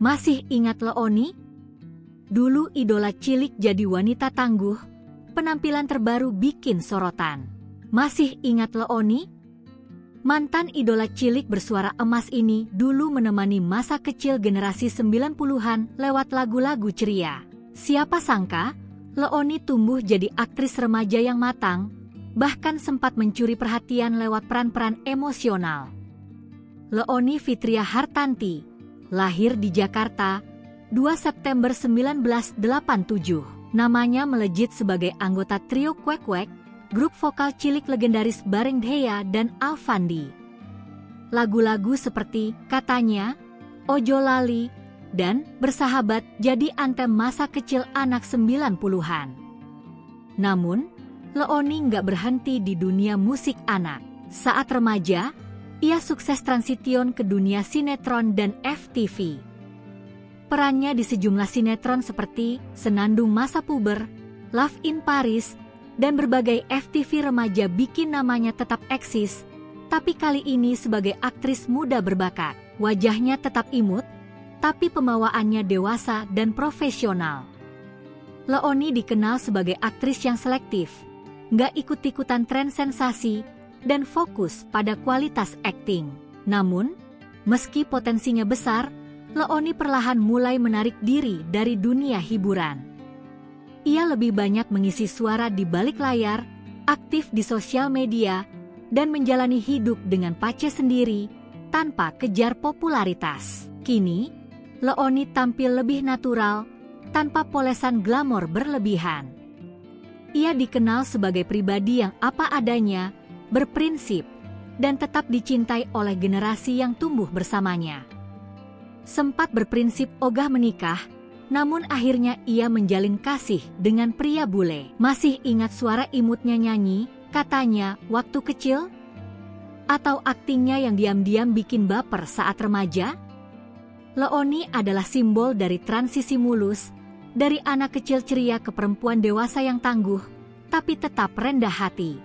Masih ingat Leony? Dulu idola cilik jadi wanita tangguh, penampilan terbaru bikin sorotan. Masih ingat Leony? Mantan idola cilik bersuara emas ini dulu menemani masa kecil generasi 90-an lewat lagu-lagu ceria. Siapa sangka, Leony tumbuh jadi aktris remaja yang matang, bahkan sempat mencuri perhatian lewat peran-peran emosional. Leony Fitria Hartanti, lahir di Jakarta, 2 September 1987. Namanya melejit sebagai anggota trio Kwek Kwek, grup vokal cilik legendaris bareng Dhea dan Alfandi. Lagu-lagu seperti Katanya, Ojo Lali, dan Bersahabat jadi antem masa kecil anak 90-an. Namun, Leony nggak berhenti di dunia musik anak. Saat remaja, ia sukses transition ke dunia sinetron dan FTV. Perannya di sejumlah sinetron seperti Senandung Masa Puber, Love in Paris, dan berbagai FTV remaja bikin namanya tetap eksis, tapi kali ini sebagai aktris muda berbakat. Wajahnya tetap imut, tapi pembawaannya dewasa dan profesional. Leony dikenal sebagai aktris yang selektif, nggak ikut-ikutan tren sensasi, dan fokus pada kualitas akting. Namun, meski potensinya besar, Leony perlahan mulai menarik diri dari dunia hiburan. Ia lebih banyak mengisi suara di balik layar, aktif di sosial media, dan menjalani hidup dengan pace sendiri, tanpa kejar popularitas. Kini, Leony tampil lebih natural, tanpa polesan glamor berlebihan. Ia dikenal sebagai pribadi yang apa adanya, berprinsip, dan tetap dicintai oleh generasi yang tumbuh bersamanya. Sempat berprinsip ogah menikah, namun akhirnya ia menjalin kasih dengan pria bule. Masih ingat suara imutnya nyanyi, Katanya, waktu kecil? Atau aktingnya yang diam-diam bikin baper saat remaja? Leony adalah simbol dari transisi mulus, dari anak kecil ceria ke perempuan dewasa yang tangguh, tapi tetap rendah hati.